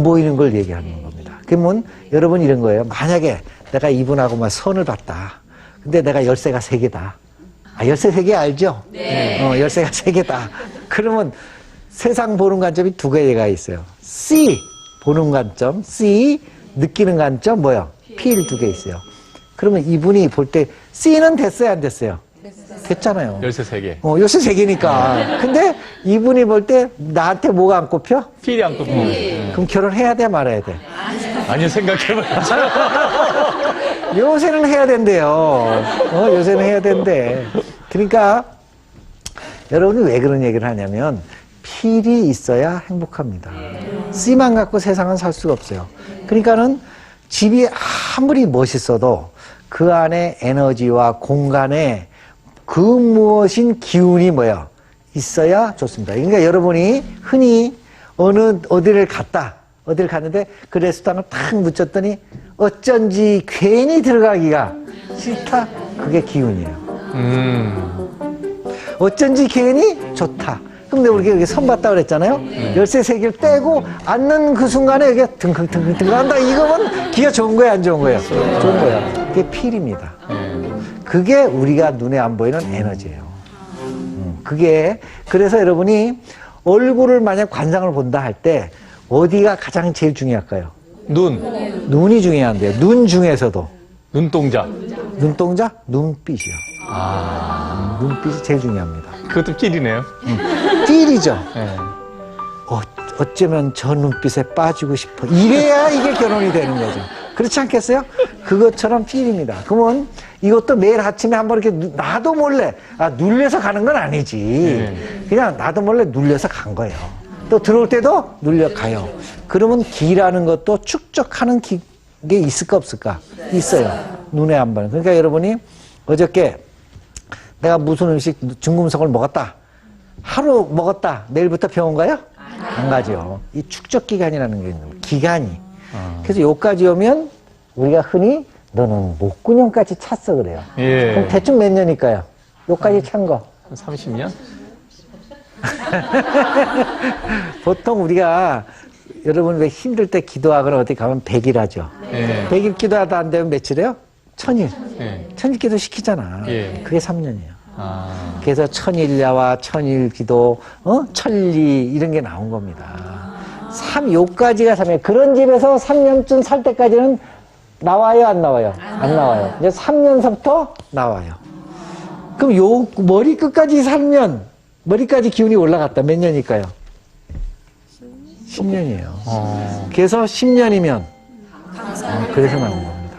안 보이는 걸 얘기하는 겁니다. 그러면 여러분 이런 거예요. 만약에 내가 이분하고 막 선을 봤다. 근데 내가 열쇠가 3개다. 아, 열쇠 3개 알죠? 네. 열쇠가 3개다. 그러면 세상 보는 관점이 2개가 있어요. C, 보는 관점, C, 느끼는 관점, 뭐요? P를 2개 있어요. 그러면 이분이 볼 때 C는 됐어요, 안 됐어요? 됐잖아요. 열쇠 3개. 열쇠 3개니까. 근데 이분이 볼 때 나한테 뭐가 안 꼽혀? 필이 안 꼽고. 그럼 결혼해야 돼, 말아야 돼? 아니요, 생각해봐야죠. 요새는 해야 된대요. 요새는 해야 된대. 그러니까 여러분이 왜 그런 얘기를 하냐면 필이 있어야 행복합니다. C만 갖고 세상은 살 수가 없어요. 그러니까는 집이 아무리 멋있어도 그 안에 에너지와 공간에 그 무엇인 기운이 뭐야? 있어야 좋습니다. 그러니까 여러분이 흔히 어디를 갔는데 그 레스토랑을 탁 묻혔더니 어쩐지 괜히 들어가기가 싫다. 그게 기운이에요. 어쩐지 괜히 좋다. 근데 우리가 여기 선 봤다 그랬잖아요. 열쇠 3개를 떼고 앉는 그 순간에 여기 등등등등 한다. 이거면 기가 좋은 거야, 안 좋은 거예요? 좋은 거야. 그게 필입니다. 그게 우리가 눈에 안 보이는 에너지예요. 그게 그래서 여러분이 얼굴을 만약 관상을 본다 할 때 어디가 가장 제일 중요할까요? 눈이 중요한데요. 눈 중에서도 눈동자. 눈동자? 눈빛이요. 눈빛이 제일 중요합니다. 그것도 필이네요. 필이죠. 네. 어쩌면 저 눈빛에 빠지고 싶어. 이래야 이게 결혼이 되는 거죠. 그렇지 않겠어요? 그것처럼 필입니다. 그러면 이것도 매일 아침에 한번 이렇게 나도 몰래 눌려서 가는 건 아니지. 그냥 나도 몰래 눌려서 간 거예요. 또 들어올 때도 눌려가요. 그러면 기라는 것도 축적하는 게 있을까 없을까? 있어요. 눈에 안 보여요. 그러니까 여러분이 어저께 내가 무슨 음식 중금속을 먹었다. 하루 먹었다. 내일부터 병원 가요? 안 가죠. 이 축적 기간이라는 게 있는 거예요. 기간이. 그래서 요까지 오면 우리가 흔히 너는 목구녕까지 찼어 그래요. 예. 그럼 대충 몇 년일까요? 요까지 찬 거. 30년? 보통 우리가 여러분 왜 힘들 때 기도하거나 어디 가면 100일 하죠. 예. 100일 기도하다 안 되면 며칠이에요? 1000일. 예. 1000일 기도 시키잖아. 예. 그게 3년이에요. 그래서 그래서 1000일야와 1000일 기도, 천리 이런 게 나온 겁니다. 요까지가 3년. 그런 집에서 3년쯤 살 때까지는 나와요, 안 나와요? 안 나와요. 이제 3년서부터 나와요. 그럼 요 머리 끝까지 살면 머리까지 기운이 올라갔다. 몇 년일까요? 10년이에요. 그래서 10년이면 그래서 나온 겁니다.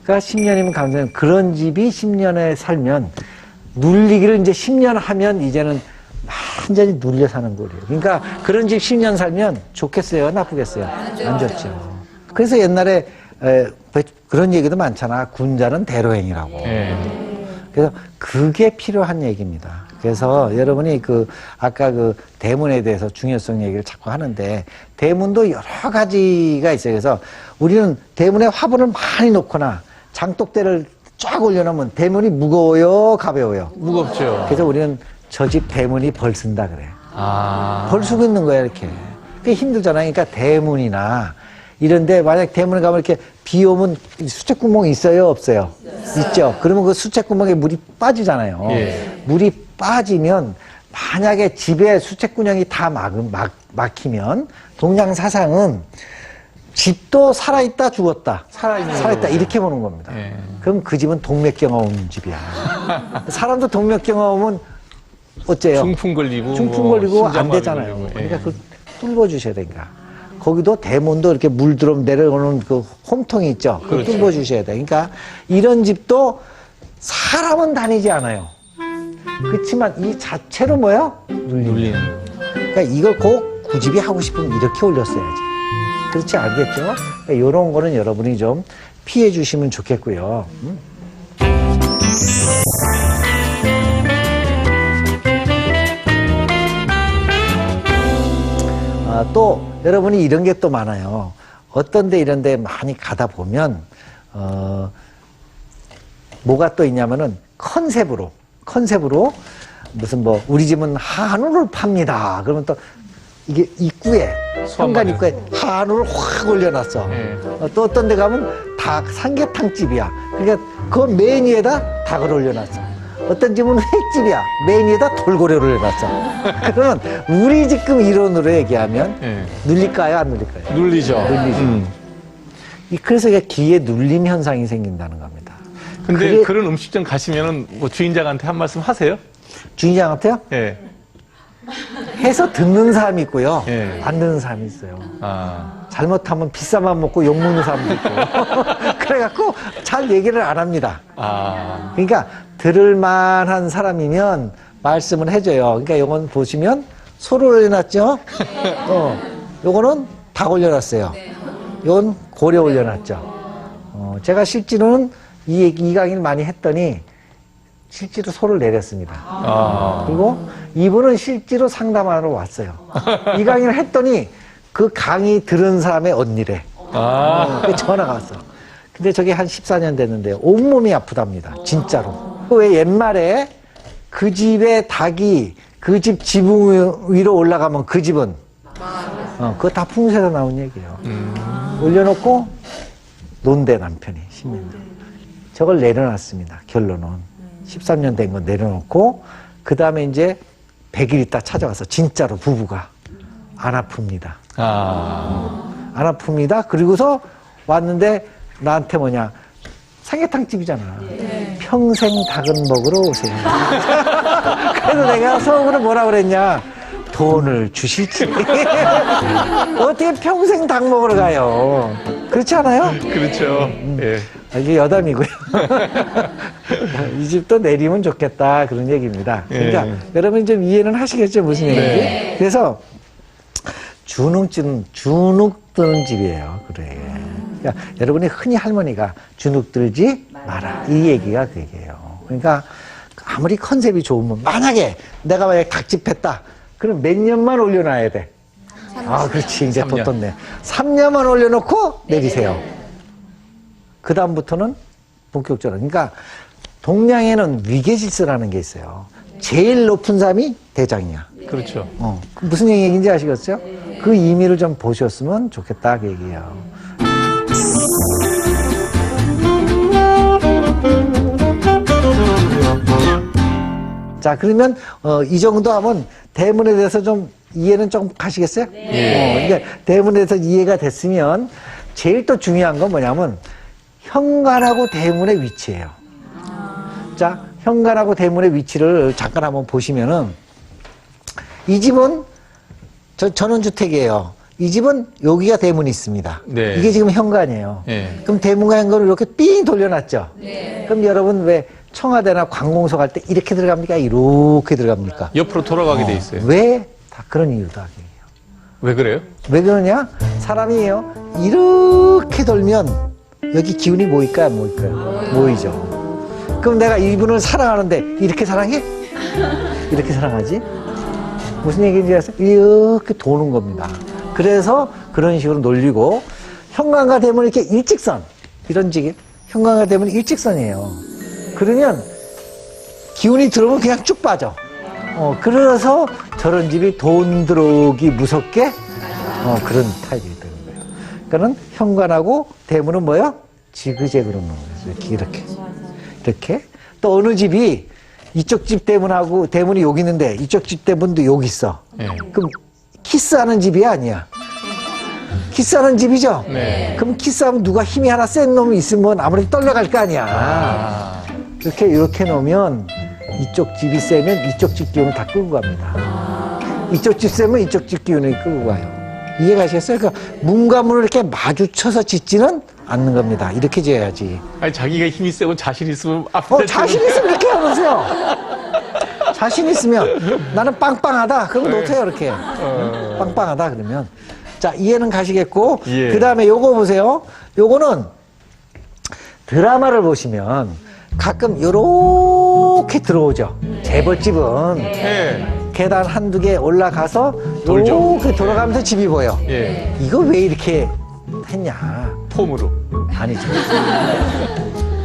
그러니까 10년이면 감사해요. 그런 집이 10년에 살면 눌리기를 이제 10년 하면 이제는 완전히 눌려 사는 거예요. 그러니까 그런 집 10년 살면 좋겠어요? 나쁘겠어요? 안 좋죠. 그래서 옛날에 그런 얘기도 많잖아. 군자는 대로행이라고. 예. 그래서 그게 필요한 얘기입니다. 그래서 여러분이 아까 대문에 대해서 중요성 얘기를 자꾸 하는데 대문도 여러 가지가 있어요. 그래서 우리는 대문에 화분을 많이 놓거나 장독대를 쫙 올려놓으면 대문이 무거워요, 가벼워요? 무겁죠. 그래서 우리는 저 집 대문이 벌 쓴다 그래. 벌 쓰고 있는 거야, 이렇게. 그게 힘들잖아요. 그러니까 대문이나 이런데 만약 대문에 가면 이렇게 비 오면 수채구멍이 있어요, 없어요? 있죠. 그러면 그 수채구멍에 물이 빠지잖아요. 예. 물이 빠지면 만약에 집에 수채구멍이 다 막히면 동양사상은 집도 살아있다 죽었다. 살아있다 이렇게 보는 겁니다. 예. 그럼 그 집은 동맥경화 오는 집이야. 사람도 동맥경화 오면 어째요? 중풍 걸리고 안 심장마비 되잖아요. 걸리고. 그러니까 예. 그걸 뚫어주셔야 되니까. 거기도 대문도 이렇게 물 들어오면 내려오는 그 홈통이 있죠. 그걸 그렇죠. 뚫어주셔야 돼. 그러니까 이런 집도 사람은 다니지 않아요. 그렇지만 이 자체로 뭐야? 눌리는. 그러니까 이걸 꼭 구집이 하고 싶으면 이렇게 올렸어야지. 그렇지 알겠죠? 그러니까 이런 거는 여러분이 좀 피해 주시면 좋겠고요. 또 여러분이 이런 게 또 많아요. 어떤 데 이런 데 많이 가다 보면 뭐가 또 있냐면은 컨셉으로 무슨 우리 집은 한우를 팝니다. 그러면 또 이게 입구에, 현관 수완마녀. 입구에 한우를 확 올려놨어. 예. 또 어떤 데 가면 삼계탕집이야. 그러니까 그 메인 위에다 닭을 올려놨어. 어떤 집은 횟집이야. 메인 위에다 돌고래를 올려놨어. 그러면 우리 지금 이론으로 얘기하면 예. 눌릴까요? 안 눌릴까요? 눌리죠. 눌리죠. 그래서 이게 귀에 눌림 현상이 생긴다는 겁니다. 근데 그게- 그런 음식점 가시면은 뭐 주인장한테 한 말씀 하세요? 주인장한테요? 예. 해서 듣는 사람이 있고요. 예. 안 듣는 사람이 있어요. 아. 잘못하면 비싸만 먹고 욕먹는 사람도 있고. 그래갖고 잘 얘기를 안 합니다. 아. 그러니까 들을 만한 사람이면 말씀을 해줘요. 그러니까 요건 보시면 소를 올려놨죠? 요거는 닭 올려놨어요. 요건 고래 올려놨죠. 제가 실제로는 이 강의를 많이 했더니 실제로 소를 내렸습니다. 아. 그리고 이분은 실제로 상담하러 왔어요. 이 강의를 했더니 그 강의 들은 사람의 언니래. 아. 그 전화가 왔어. 근데 저게 한 14년 됐는데 온몸이 아프답니다. 진짜로. 왜 옛말에 그 집에 닭이 그 집 지붕 위로 올라가면 그 집은 그거 다 풍수에서 나온 얘기예요. 올려놓고 논대 남편이 10년. 저걸 내려놨습니다. 결론은 13년 된 건 내려놓고 그 다음에 이제 100일 있다 찾아와서 진짜로 부부가 안 아픕니다. 아. 안 아픕니다. 그리고서 왔는데 나한테 뭐냐, 삼계탕 집이잖아. 평생 닭은 먹으러 오세요. 그래서 내가 속으로 뭐라 그랬냐, 돈을 주실지. 어떻게 평생 닭 먹으러 가요? 그렇지 않아요? 그렇죠. 예. 이게 여담이고요. 이 집도 내리면 좋겠다, 그런 얘기입니다. 그러니까 예. 여러분 좀 이해는 하시겠죠, 무슨 얘기인지. 그래서 주눅 드는 집이에요. 그래. 그러니까 여러분이 흔히 할머니가 주눅 들지 마라, 이 얘기가 그 얘기예요. 그러니까 아무리 컨셉이 좋으면, 만약에 내가 만약에 닭집 했다, 그럼 몇 년만 올려놔야 돼. 아, 그렇지. 이제 3년. 돈 떴네. 3년만 올려놓고 내리세요. 그 다음부터는 본격적으로. 그러니까 동양에는 위계질서라는 게 있어요. 제일 높은 사람이 대장이야. 그렇죠. 무슨 얘기인지 아시겠어요? 그 의미를 좀 보셨으면 좋겠다, 그 얘기예요. 자, 그러면 이 정도 하면 대문에 대해서 좀 이해는 좀 가시겠어요? 그러니까 대문에 대해서 이해가 됐으면 제일 또 중요한 건 뭐냐면 현관하고 대문의 위치예요. 자, 현관하고 대문의 위치를 잠깐 한번 보시면은, 이 집은 전원주택이에요. 이 집은 여기가 대문이 있습니다. 네. 이게 지금 현관이에요. 네. 그럼 대문과 현관을 이렇게 삥 돌려놨죠. 그럼 여러분 왜 청와대나 관공서 갈 때 이렇게 들어갑니까? 이렇게 들어갑니까? 옆으로 돌아가게 돼 있어요. 왜? 다 그런 이유다. 왜 그래요? 왜 그러냐? 사람이에요. 이렇게 돌면 여기 기운이 모일까요? 안 모일까요? 모이죠. 그럼 내가 이분을 사랑하는데 이렇게 사랑해? 이렇게 사랑하지? 무슨 얘기인지 아세요? 이렇게 도는 겁니다. 그래서 그런 식으로 놀리고, 현관과 대문 이렇게 일직선, 이런 식의 현관과 대문이 일직선이에요. 그러면 기운이 들어오면 그냥 쭉 빠져. 그래서 저런 집이 돈 들어오기 무섭게 그런 타입이 되는 거예요. 그러니까는 현관하고 대문은 뭐예요? 지그재그로 놓는 거예요. 이렇게. 또 어느 집이 이쪽 집 대문하고 대문이 여기 있는데 이쪽 집 대문도 여기 있어. 네. 그럼 키스하는 집이 아니야. 키스하는 집이죠? 네. 그럼 키스하면 누가 힘이 하나 센 놈이 있으면 아무래도 떨려갈 거 아니야. 아. 이렇게 놓으면 이쪽 집이 세면 이쪽 집 기운을 다 끌고 갑니다. 이쪽 집 세면 이쪽 집 기운을 끌고 가요. 이해가시겠어요? 그러니까 문과 문을 이렇게 마주쳐서 짓지는 않는 겁니다. 이렇게 지어야지. 아니, 자기가 힘이 세고 자신 있으면 앞에 자신 있으면 이렇게 해보세요. 자신 있으면 나는 빵빵하다. 그럼 놓으세요, 이렇게. 빵빵하다 그러면. 자, 이해는 가시겠고, 예. 그 다음에 요거 보세요. 요거는 드라마를 보시면 가끔 요렇게 들어오죠. 재벌집은 예. 계단 한두 개 올라가서 돌죠. 요렇게 돌아가면서 집이 보여. 예. 이거 왜 이렇게 했냐? 폼으로. 아니죠.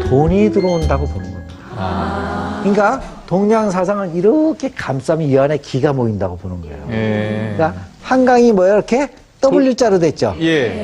돈이 들어온다고 보는 겁니다. 아. 그러니까 동양 사상은 이렇게 감싸면 이 안에 기가 모인다고 보는 거예요. 예. 그러니까 한강이 뭐야 이렇게 W자로 됐죠. 예.